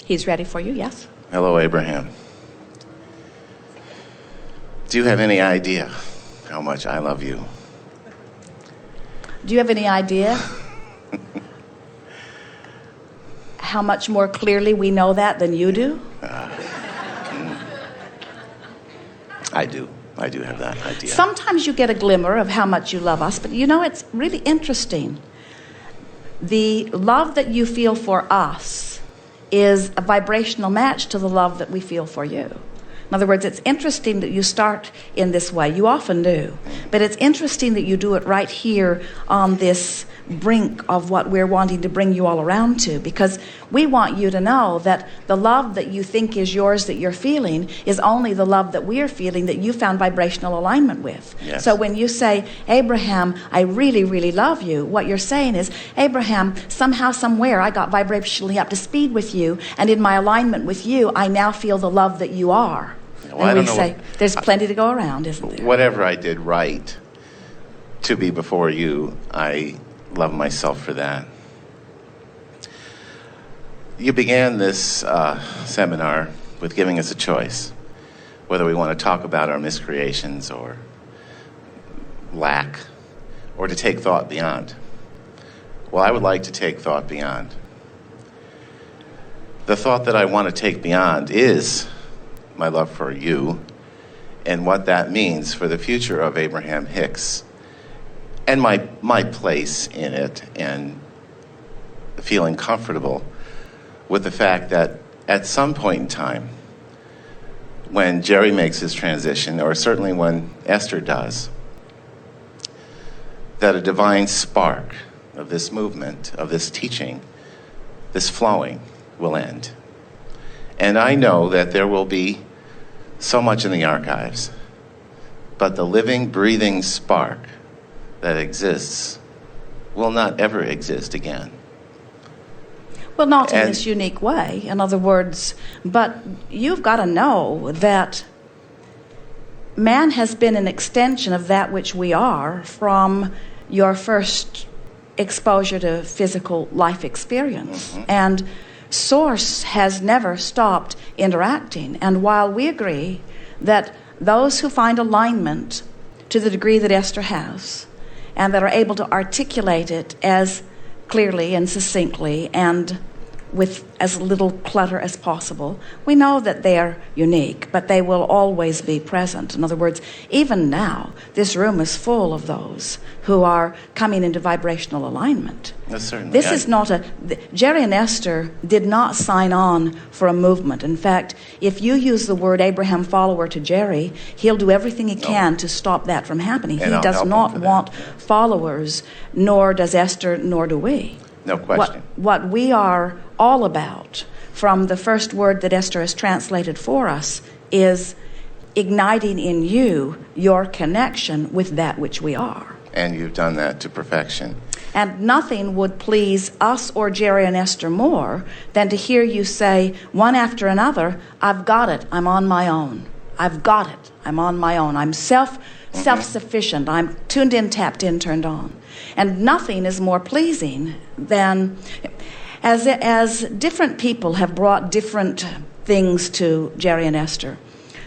He's ready for you, yes? Hello, Abraham. Do you have any idea how much I love you? Do you have any idea how much more clearly we know that than you do? I do. I do have that idea. Sometimes you get a glimmer of how much you love us, but you know, it's really interesting. The love that you feel for us is a vibrational match to the love that we feel for you. In other words, it's interesting that you start in this way. You often do. But it's interesting that you do it right here on this brink of what we're wanting to bring you all around to, because we want you to know that the love that you think is yours, that you're feeling, is only the love that we're feeling, that you found vibrational alignment with. Yes. So when you say, Abraham, I really, really love you, what you're saying is, Abraham, somehow, somewhere, I got vibrationally up to speed with you, and in my alignment with you, I now feel the love that you are. Well, I and don't we know say, there's plenty to go around, isn't there? Whatever I did right to be before you, I love myself for that. You began this seminar with giving us a choice, whether we want to talk about our miscreations or lack, or to take thought beyond. Well, I would like to take thought beyond. The thought that I want to take beyond is my love for you and what that means for the future of Abraham Hicks and my place in it, and feeling comfortable with the fact that at some point in time, when Jerry makes his transition, or certainly when Esther does, that a divine spark of this movement, of this teaching, this flowing, will end. And I know that there will be so much in the archives, but the living, breathing spark that exists will not ever exist again. Well, not in this unique way, in other words, but you've got to know that man has been an extension of that which we are from your first exposure to physical life experience. Mm-hmm. And Source has never stopped interacting. And while we agree that those who find alignment to the degree that Esther has, and that are able to articulate it as clearly and succinctly and with as little clutter as possible, we know that they are unique, but they will always be present. In other words, even now, this room is full of those who are coming into vibrational alignment. Certainly. This is not Jerry and Esther did not sign on for a movement. In fact, if you use the word Abraham follower to Jerry, he'll do everything he can to stop that from happening. And he does not want followers, nor does Esther, nor do we. No question. What we are all about, from the first word that Esther has translated for us, is igniting in you your connection with that which we are. And you've done that to perfection. And nothing would please us or Jerry and Esther more than to hear you say, one after another, I've got it, I'm on my own. I've got it, I'm on my own. I'm self-sufficient. I'm tuned in, tapped in, turned on. And nothing is more pleasing than, as different people have brought different things to Jerry and Esther.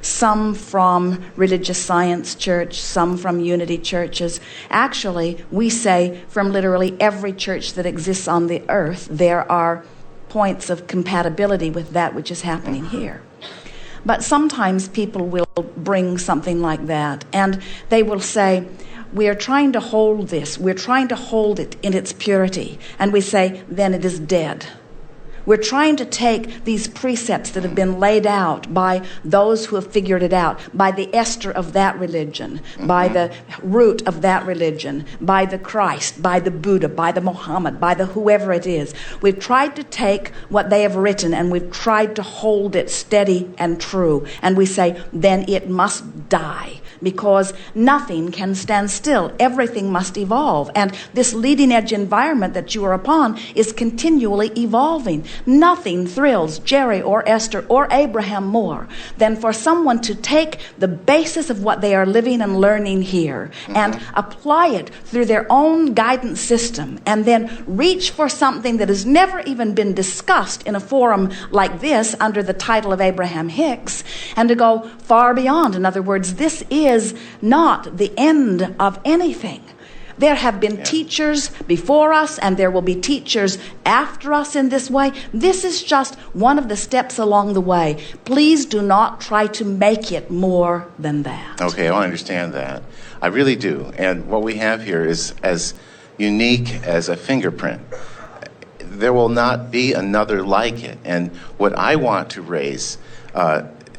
Some from religious science church, some from unity churches. Actually, we say from literally every church that exists on the earth, there are points of compatibility with that which is happening here. But sometimes people will bring something like that, and they will say, we are trying to hold this, we're trying to hold it in its purity, and we say, then it is dead. We're trying to take these precepts that have been laid out by those who have figured it out, by the Esther of that religion, by the root of that religion, by the Christ, by the Buddha, by the Muhammad, by the whoever it is. We've tried to take what they have written and we've tried to hold it steady and true. And we say, then it must die, because nothing can stand still. Everything must evolve. And this leading edge environment that you are upon is continually evolving. nothing thrills Jerry or Esther or Abraham more than for someone to take the basis of what they are living and learning here and apply it through their own guidance system, and then reach for something that has never even been discussed in a forum like this under the title of Abraham Hicks, and to go far beyond. In other words, this is not the end of anything. There have been teachers before us, and there will be teachers after us in this way. This is just one of the steps along the way. Please do not try to make it more than that. Okay, I understand that. I really do. And what we have here is as unique as a fingerprint. There will not be another like it. And what I want to raise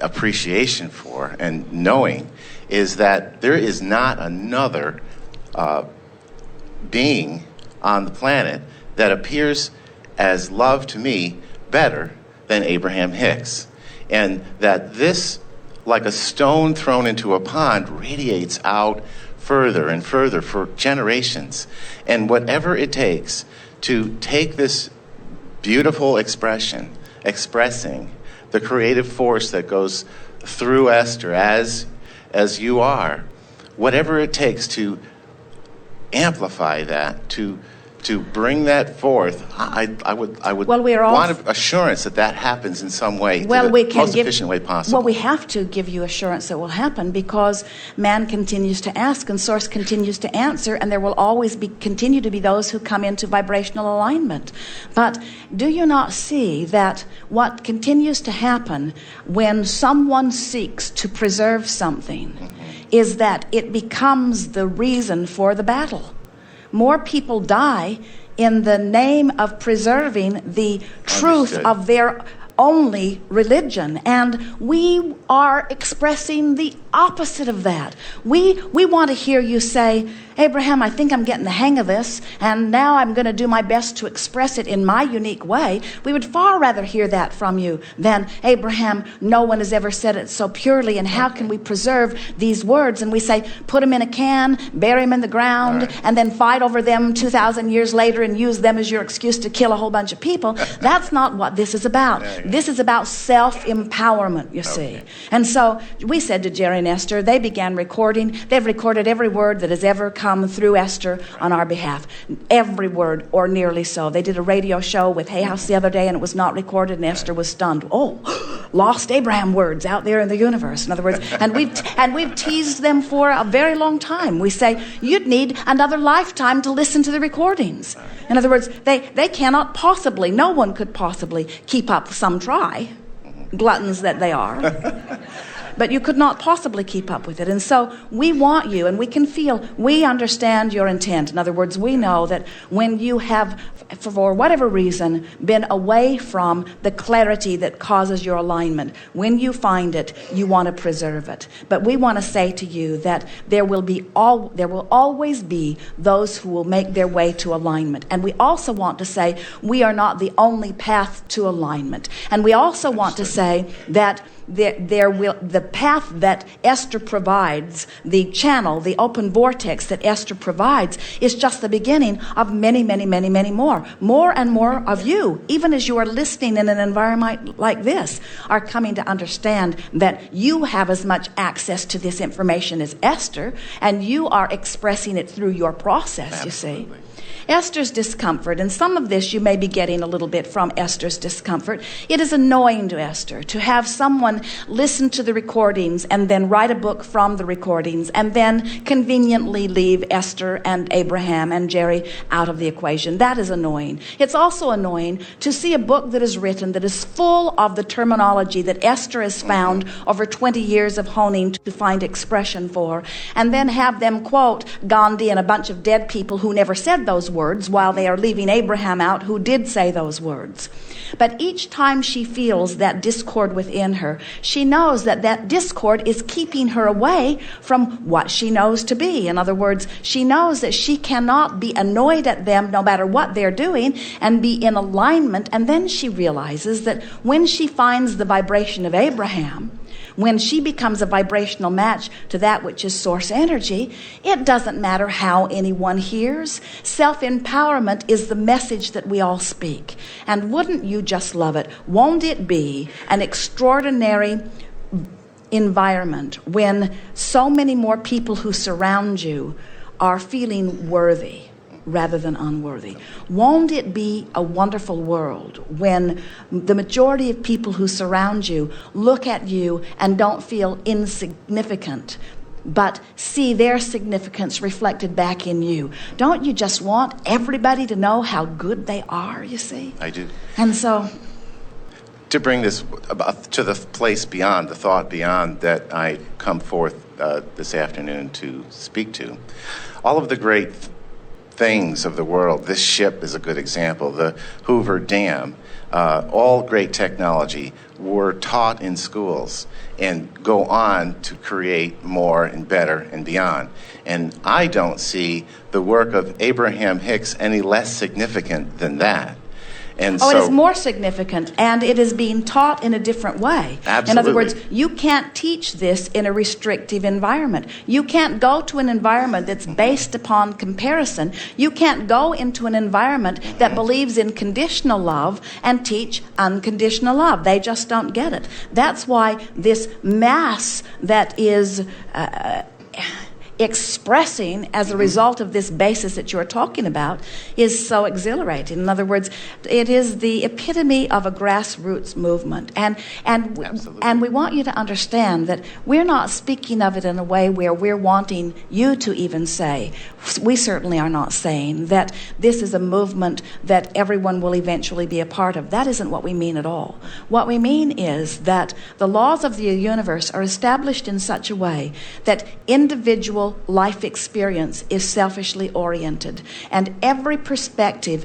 appreciation for and knowing is that there is not another being on the planet that appears as love to me better than Abraham Hicks. And that this, like a stone thrown into a pond, radiates out further and further for generations. And whatever it takes to take this beautiful expression, expressing the creative force that goes through Esther as you are, whatever it takes to amplify that, to bring that forth, I would want assurance that happens in some way, the most efficient way possible. Well, we have to give you assurance that will happen, because man continues to ask and source continues to answer, and there will always continue to be those who come into vibrational alignment. But do you not see that what continues to happen when someone seeks to preserve something is that it becomes the reason for the battle? More people die in the name of preserving the truth of their only religion, and we are expressing the opposite of that. We want to hear you say, Abraham, I think I'm getting the hang of this, and now I'm going to do my best to express it in my unique way. We would far rather hear that from you than, Abraham, no one has ever said it so purely, and how can we preserve these words? And we say, put them in a can, bury them in the ground, and then fight over them 2,000 years later and use them as your excuse to kill a whole bunch of people. That's not what this is about. This is about self-empowerment, you see. And so we said to Jerry and Esther, they began recording. They've recorded every word that has ever come through Esther on our behalf. Every word, or nearly so. They did a radio show with Hay House the other day, and it was not recorded, and Esther was stunned. Oh, lost Abraham words out there in the universe. In other words, and we've teased them for a very long time. We say, you'd need another lifetime to listen to the recordings. In other words, they cannot possibly, no one could possibly keep up. Some try, gluttons that they are. But you could not possibly keep up with it. And so we want you, and we can feel, we understand your intent. In other words, we know that when you have, for whatever reason, been away from the clarity that causes your alignment, when you find it, you want to preserve it. But we want to say to you that there will always be those who will make their way to alignment. And we also want to say we are not the only path to alignment. And we also want to say that the path that Esther provides, the channel, the open vortex that Esther provides, is just the beginning of many, many, many, many more. More and more of you, even as you are listening in an environment like this, are coming to understand that you have as much access to this information as Esther, and you are expressing it through your process, Absolutely. You see. Esther's discomfort, and some of this you may be getting a little bit from Esther's discomfort. It is annoying to Esther to have someone listen to the recordings and then write a book from the recordings and then conveniently leave Esther and Abraham and Jerry out of the equation. That is annoying. It's also annoying to see a book that is written that is full of the terminology that Esther has found over 20 years of honing to find expression for, and then have them quote Gandhi and a bunch of dead people who never said those words, while they are leaving Abraham out, who did say those words. But each time she feels that discord within her, she knows that that discord is keeping her away from what she knows to be. In other words, she knows that she cannot be annoyed at them no matter what they're doing and be in alignment. And then she realizes that when she finds the vibration of Abraham, when she becomes a vibrational match to that which is source energy, it doesn't matter how anyone hears. Self-empowerment is the message that we all speak. And wouldn't you just love it? Won't it be an extraordinary environment when so many more people who surround you are feeling worthy rather than unworthy? Won't it be a wonderful world when the majority of people who surround you look at you and don't feel insignificant, but see their significance reflected back in you? Don't you just want everybody to know how good they are, you see? I do. And so, to bring this to the place beyond, the thought beyond that I come forth this afternoon to speak to, all of the great things of the world, this ship is a good example, the Hoover Dam, all great technology were taught in schools and go on to create more and better and beyond. And I don't see the work of Abraham Hicks any less significant than that. And it is more significant, and it is being taught in a different way. Absolutely. In other words, you can't teach this in a restrictive environment. You can't go to an environment that's based upon comparison. You can't go into an environment that believes in conditional love and teach unconditional love. They just don't get it. That's why this mass that is expressing as a result of this basis that you're talking about is so exhilarating. In other words, it is the epitome of a grassroots movement. And we want you to understand that we're not speaking of it in a way where we're wanting you to even say, we certainly are not saying that this is a movement that everyone will eventually be a part of. That isn't what we mean at all. What we mean is that the laws of the universe are established in such a way that individual life experience is selfishly oriented, and every perspective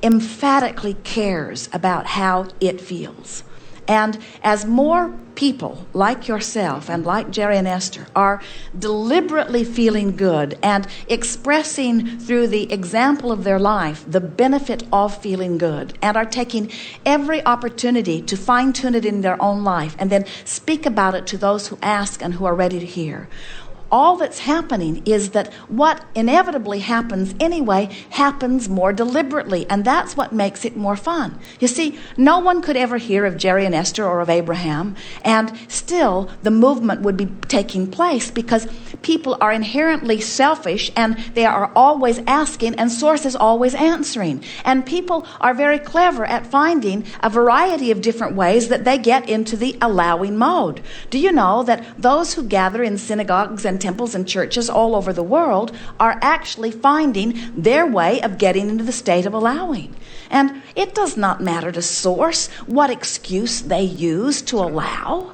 emphatically cares about how it feels. And as more people like yourself and like Jerry and Esther are deliberately feeling good and expressing through the example of their life the benefit of feeling good, and are taking every opportunity to fine-tune it in their own life and then speak about it to those who ask and who are ready to hear, all that's happening is that what inevitably happens anyway happens more deliberately, and that's what makes it more fun. You see, no one could ever hear of Jerry and Esther or of Abraham, and still the movement would be taking place, because people are inherently selfish and they are always asking and Source is always answering. And people are very clever at finding a variety of different ways that they get into the allowing mode. Do you know that those who gather in synagogues and temples and churches all over the world are actually finding their way of getting into the state of allowing? And it does not matter to Source what excuse they use to allow.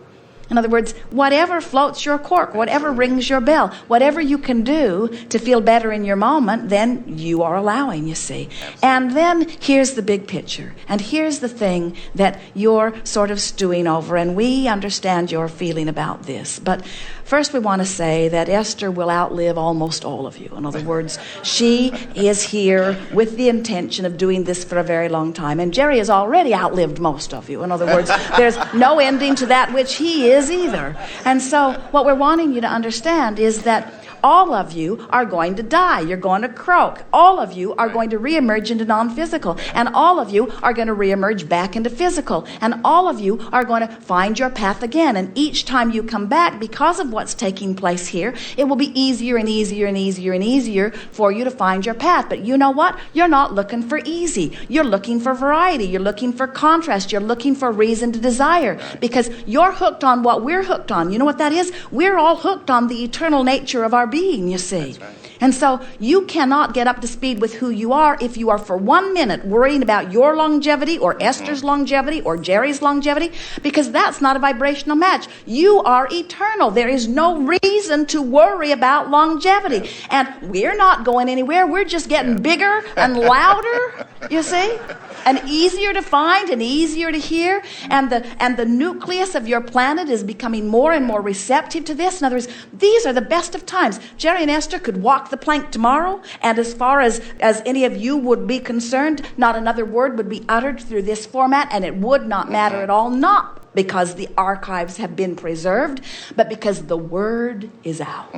In other words, whatever floats your cork, whatever rings your bell, whatever you can do to feel better in your moment, then you are allowing, you see. And then here's the big picture. And here's the thing that you're sort of stewing over, and we understand your feeling about this. But first we want to say that Esther will outlive almost all of you. In other words, she is here with the intention of doing this for a very long time. And Jerry has already outlived most of you. In other words, there's no ending to that which he is either. And so what we're wanting you to understand is that all of you are going to die. You're going to croak. All of you are going to reemerge into non-physical. And all of you are going to reemerge back into physical. And all of you are going to find your path again. And each time you come back, because of what's taking place here, it will be easier and easier and easier and easier for you to find your path. But you know what? You're not looking for easy. You're looking for variety. You're looking for contrast. You're looking for reason to desire. Because you're hooked on what we're hooked on. You know what that is? We're all hooked on the eternal nature of our being, you see. That's right. And so you cannot get up to speed with who you are if you are for 1 minute worrying about your longevity or Esther's longevity or Jerry's longevity, because that's not a vibrational match. You are eternal. There is no reason to worry about longevity. And we're not going anywhere. We're just getting bigger and louder, you see, and easier to find and easier to hear. And the nucleus of your planet is becoming more and more receptive to this. In other words, these are the best of times. Jerry and Esther could walk the plank tomorrow, and as far as any of you would be concerned, not another word would be uttered through this format, and it would not matter at all. Not because the archives have been preserved, but because the word is out.